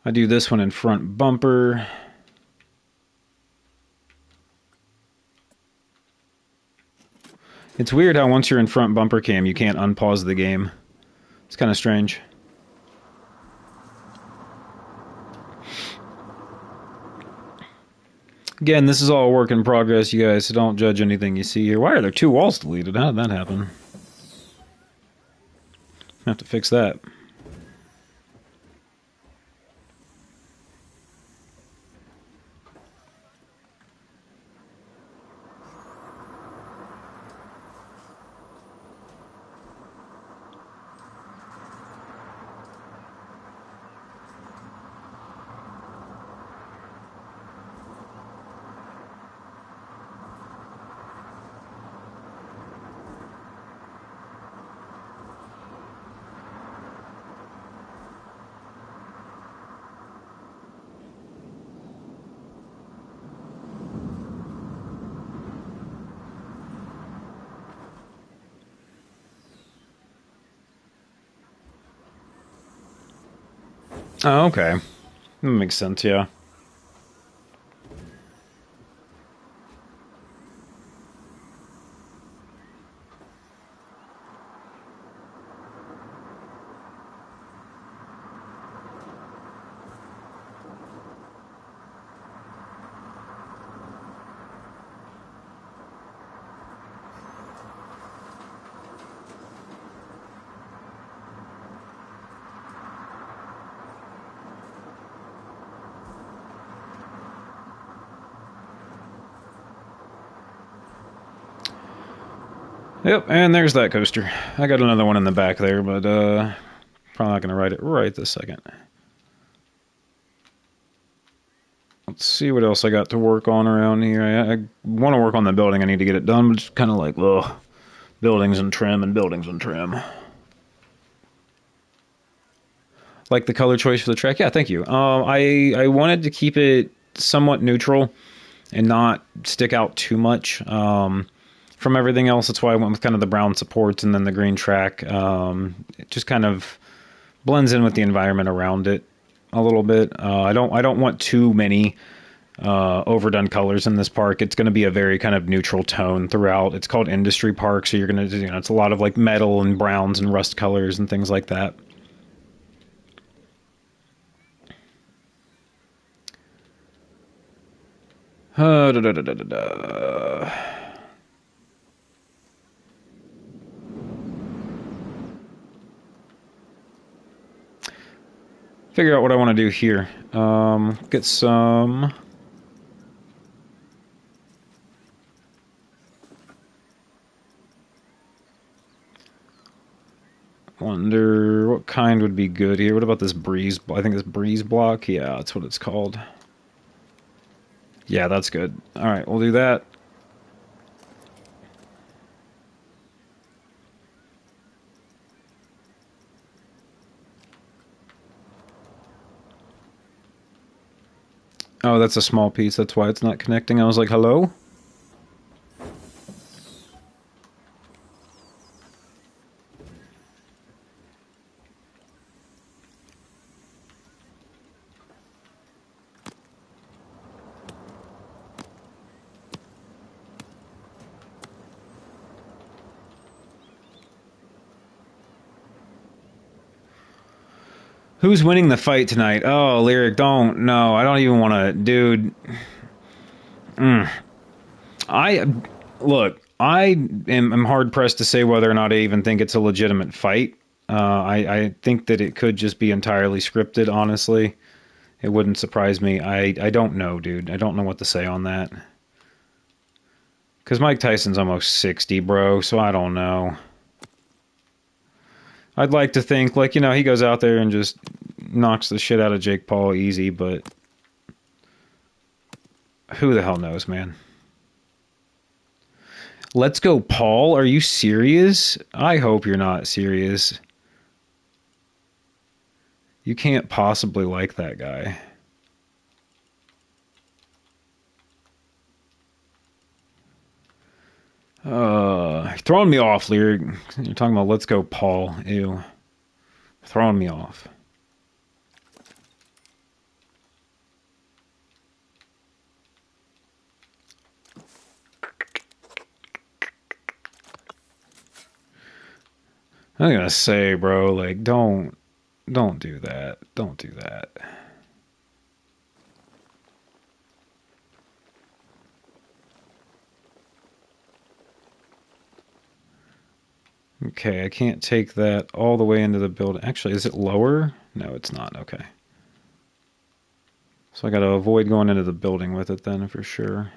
I do this one in front bumper. It's weird how once you're in front bumper cam, you can't unpause the game. It's kind of strange. Again, this is all a work in progress, you guys, so don't judge anything you see here. Why are there two walls deleted? How did that happen? I have to fix that. Oh, okay. That makes sense, yeah. Yep, and there's that coaster. I got another one in the back there, but probably not going to ride it right this second. Let's see what else I got to work on around here. I want to work on the building. I need to get it done, but it's kind of like, ugh, buildings and trim and buildings and trim. Like the color choice for the track? Yeah, thank you. I wanted to keep it somewhat neutral and not stick out too much from everything else. That's why I went with kind of the brown supports and then the green track. It just kind of blends in with the environment around it a little bit. I don't want too many overdone colors in this park. It's going to be a very kind of neutral tone throughout. It's called Industry Park, so you're going to, it's a lot of like metal and browns and rust colors and things like that. Da, da, da, da, da, da. Figure out what I want to do here. Get some. Wonder what kind would be good here. What about this breeze? I think this breeze block. Yeah, that's what it's called. Yeah, that's good. All right, we'll do that. Oh, that's a small piece. That's why it's not connecting. I was like, hello? Who's winning the fight tonight? Oh, Lyric, don't. No, I don't even want to. Dude. I. Look, I am hard pressed to say whether or not I even think it's a legitimate fight. I think that it could just be entirely scripted, honestly. It wouldn't surprise me. I don't know, dude. I don't know what to say on that. Because Mike Tyson's almost 60, bro, so I don't know. I'd like to think, like, he goes out there and just knocks the shit out of Jake Paul easy, but who the hell knows, man? Let's go, Paul. Are you serious? I hope you're not serious. You can't possibly like that guy. Throwing me off, Lyric. You're talking about let's go, Paul. Ew. Throwing me off. I'm gonna say, bro, like, don't do that. Don't do that. Okay, I can't take that all the way into the building. Actually, is it lower? No, it's not. Okay. So I gotta avoid going into the building with it then for sure.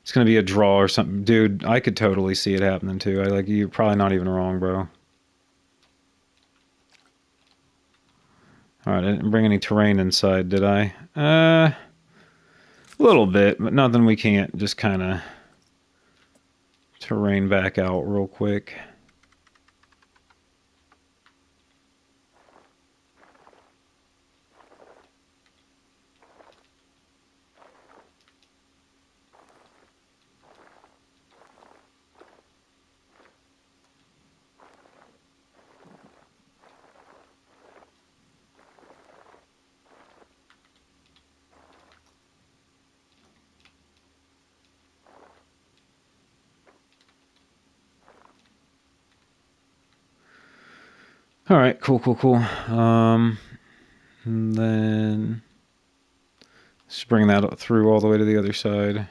It's gonna be a draw or something. Dude, I could totally see it happening too. You're probably not even wrong, bro. Alright, I didn't bring any terrain inside, did I? A little bit, but nothing we can't just kinda terrain back out real quick. All right, cool, cool, cool. And then just bring that through all the way to the other side.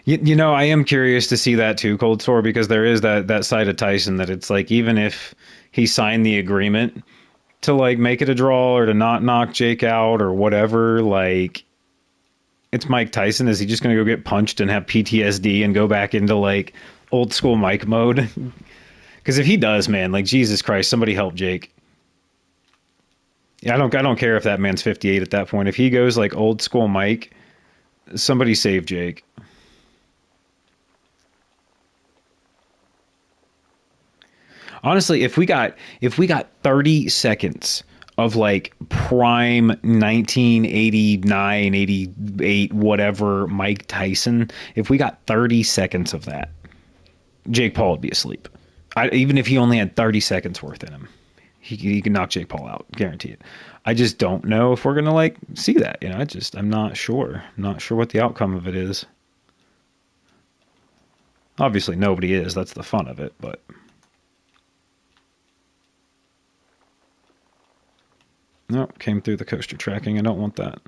You know, I am curious to see that too, Cold Sore, because there is that side of Tyson that it's like, even if he signed the agreement to like make it a draw or to not knock Jake out or whatever, like it's Mike Tyson. Is he just going to go get punched and have PTSD and go back into like old school Mike mode? Because if he does, man, like Jesus Christ, somebody help Jake. Yeah, I don't care if that man's 58 at that point. If he goes like old school Mike, somebody save Jake. Honestly, if we got 30 seconds of like prime 1989, 88, whatever Mike Tyson, if we got 30 seconds of that, Jake Paul would be asleep. Even if he only had 30 seconds worth in him, he could knock Jake Paul out, guarantee it. I just don't know if we're gonna like see that. You know, I'm not sure. I'm not sure what the outcome of it is. Obviously, nobody is. That's the fun of it, but. No, came through the coaster tracking. I don't want that.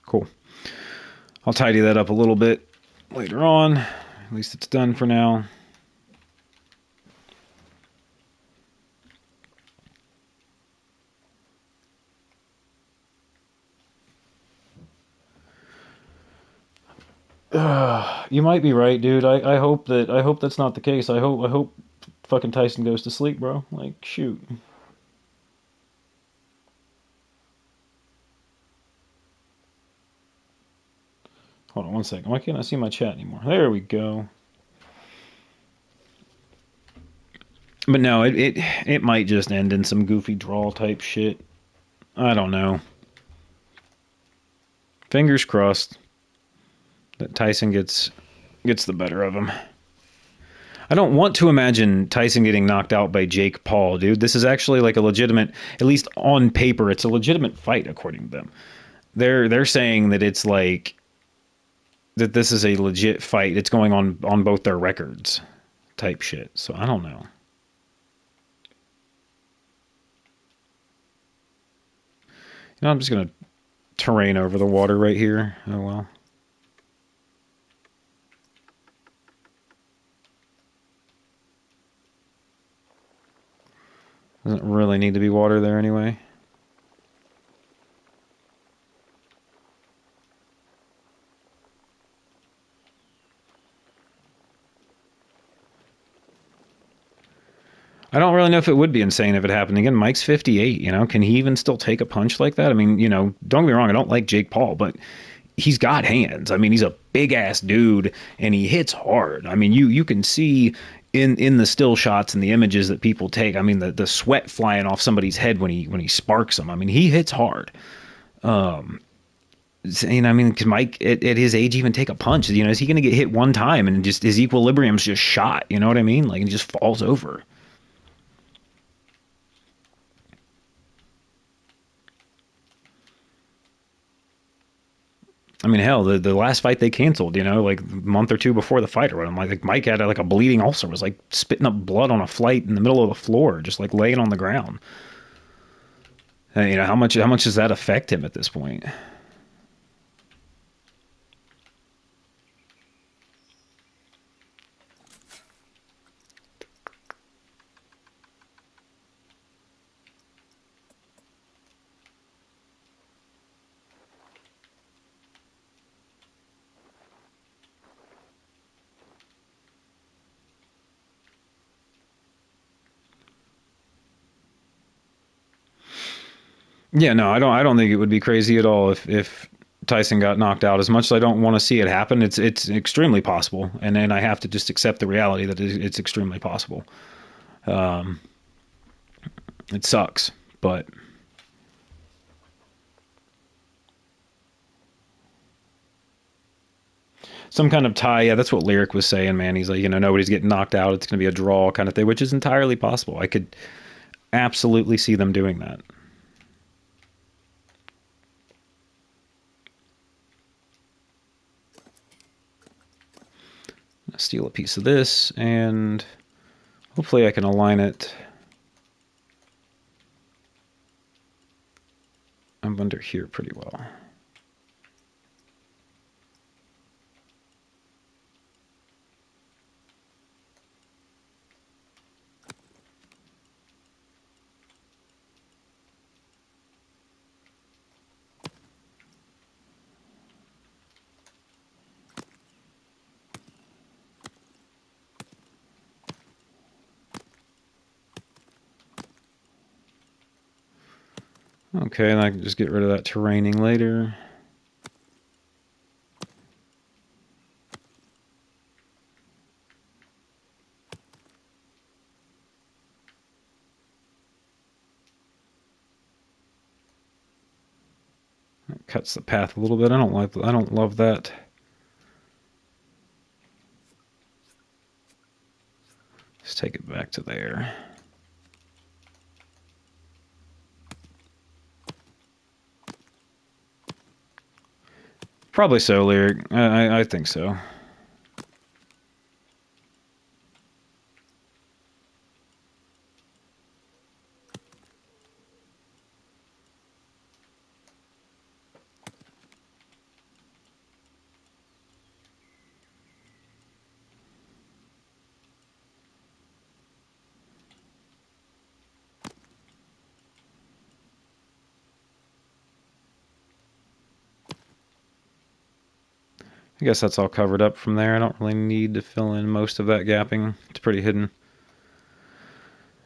Cool. I'll tidy that up a little bit later on. At least it's done for now. You might be right, dude. I hope that's not the case. I hope fucking Tyson goes to sleep, bro. Like, shoot. Hold on one second. Why can't I see my chat anymore? There we go. But no, it might just end in some goofy draw type shit. I don't know. Fingers crossed that Tyson gets the better of him. I don't want to imagine Tyson getting knocked out by Jake Paul, dude. This is actually like a legitimate, at least on paper, it's a legitimate fight according to them. They're saying that it's like that this is a legit fight. It's going on both their records type shit. So I don't know. You know, I'm just gonna terrain over the water right here. Oh well. Doesn't really need to be water there anyway. I don't really know if it would be insane if it happened again. Mike's 58, you know, can he even still take a punch like that? I mean, you know, don't get me wrong, I don't like Jake Paul, but he's got hands. I mean, he's a big ass dude and he hits hard. I mean, you can see in the still shots and the images that people take. I mean, the sweat flying off somebody's head when he sparks them. I mean, he hits hard. And I mean, can Mike at his age even take a punch? You know, is he going to get hit one time and just his equilibrium's just shot? You know what I mean? Like, he just falls over. I mean, hell, the last fight they canceled, you know, like a month or two before the fight or whatever. Like Mike had like a bleeding ulcer, was like spitting up blood on a flight in the middle of the floor, just like laying on the ground. And, you know, how much does that affect him at this point? Yeah, no, I don't think it would be crazy at all if Tyson got knocked out. As much as I don't want to see it happen, it's extremely possible, and then I have to just accept the reality that it's extremely possible. Um, it sucks, but some kind of tie. Yeah, that's what Lyric was saying, man. He's like, you know, nobody's getting knocked out. It's going to be a draw kind of thing, which is entirely possible. I could absolutely see them doing that. steal a piece of this, and hopefully I can align it up under here pretty well. Okay, and I can just get rid of that terraining later. That cuts the path a little bit. I don't love that. Let's take it back to there. Probably so, Lyric. I think so. I guess that's all covered up from there. I don't really need to fill in most of that gapping. It's pretty hidden.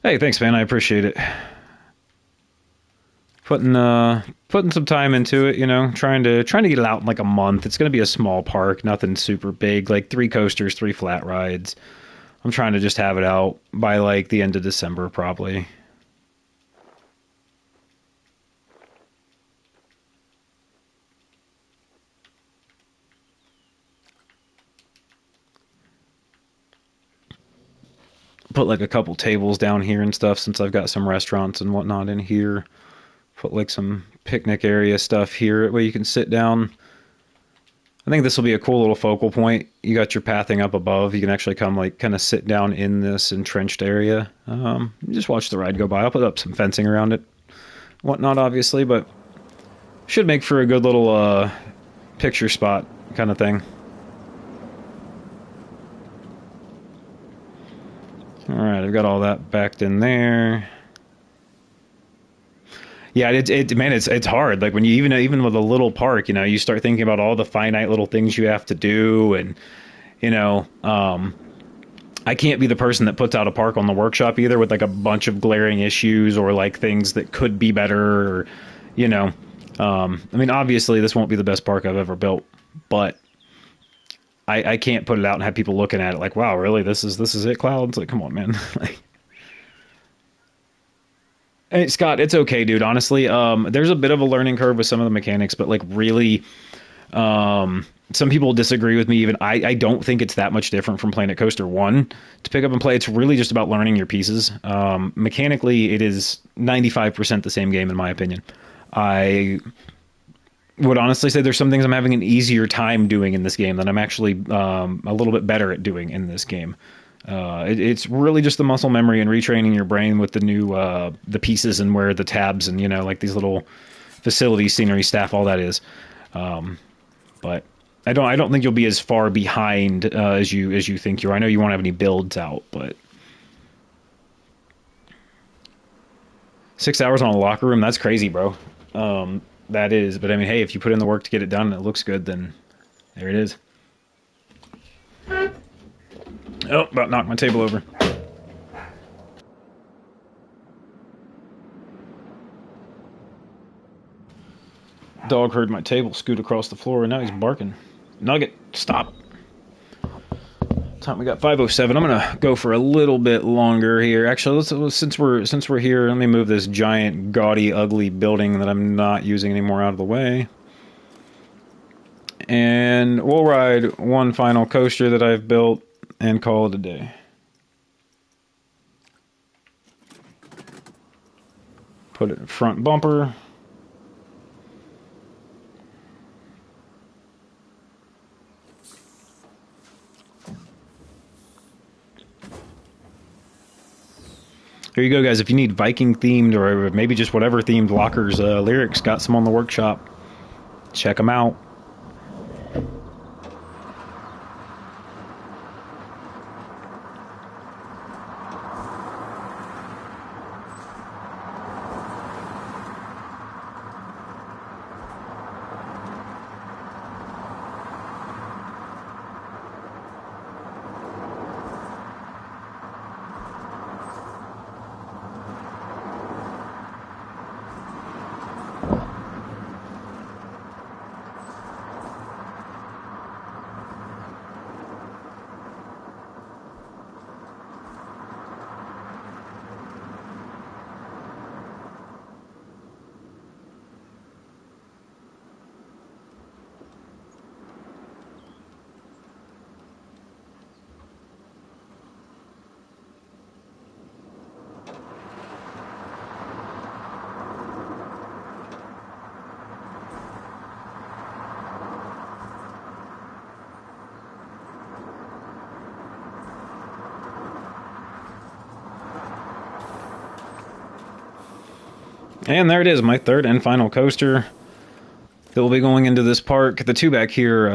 Hey, thanks, man. I appreciate it. Putting some time into it, you know, trying to get it out in like a month. It's going to be a small park, nothing super big, like 3 coasters, 3 flat rides. I'm trying to just have it out by like the end of December, probably. Put like a couple tables down here and stuff since I've got some restaurants and whatnot in here. Put like some picnic area stuff here where you can sit down. I think this will be a cool little focal point. You got your pathing up above. You can actually come like kind of sit down in this entrenched area. Just watch the ride go by. I'll put up some fencing around it, whatnot, obviously, but should make for a good little picture spot kind of thing. All right, I've got all that backed in there. Yeah, it's hard. Like when you even with a little park, you know, you start thinking about all the finite little things you have to do, and you know, I can't be the person that puts out a park on the workshop either with like a bunch of glaring issues or like things that could be better, or you know, I mean, obviously this won't be the best park I've ever built, but I can't put it out and have people looking at it like, wow, really, this is it, Cloud? Like, come on, man. Like, hey, Scott, it's okay, dude. Honestly, there's a bit of a learning curve with some of the mechanics, but like really, some people disagree with me. Even I don't think it's that much different from Planet Coaster 1 to pick up and play. It's really just about learning your pieces. Mechanically, it is 95% the same game in my opinion. I would honestly say there's some things I'm having an easier time doing in this game than I'm actually a little bit better at doing in this game. It's really just the muscle memory and retraining your brain with the new the pieces and where the tabs and you know like these little facilities, scenery, staff, all that is. But I don't think you'll be as far behind as you think you are. I know you won't have any builds out, but 6 hours on a locker room, that's crazy, bro. That is, but I mean, hey, if you put in the work to get it done and it looks good, then there it is. Oh, about knocked my table over. Dog heard my table scoot across the floor and now he's barking. Nugget, stop. Time we got 5:07. I'm gonna go for a little bit longer here. Actually, since we're here, let me move this giant, gaudy, ugly building that I'm not using anymore out of the way, and we'll ride one final coaster that I've built and call it a day. Put it in front bumper. There you go, guys. If you need Viking themed or maybe just whatever themed lockers, Lyrics got some on the workshop. Check them out. And there it is, my third and final coaster that will be going into this park. The two back here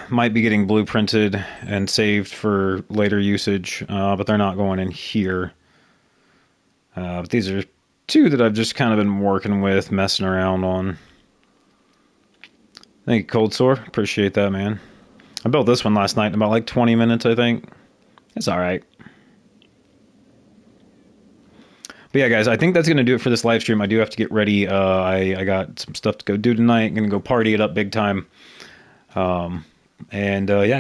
might be getting blueprinted and saved for later usage, but they're not going in here. But these are two that I've just kind of been working with, messing around on. Thank you, Cold Sore. Appreciate that, man. I built this one last night in about like 20 minutes, I think. It's all right. But yeah, guys, I think that's going to do it for this live stream. I do have to get ready. I got some stuff to go do tonight. I'm going to go party it up big time. Yeah,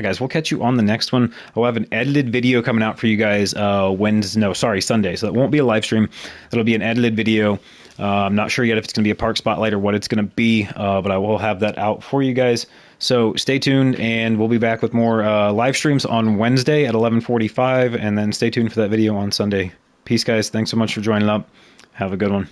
guys, we'll catch you on the next one. I'll have an edited video coming out for you guys Sunday. So that won't be a live stream. It'll be an edited video. I'm not sure yet if it's going to be a park spotlight or what it's going to be, but I will have that out for you guys. So stay tuned, and we'll be back with more live streams on Wednesday at 11:45, and then stay tuned for that video on Sunday. Peace, guys. Thanks so much for joining up. Have a good one.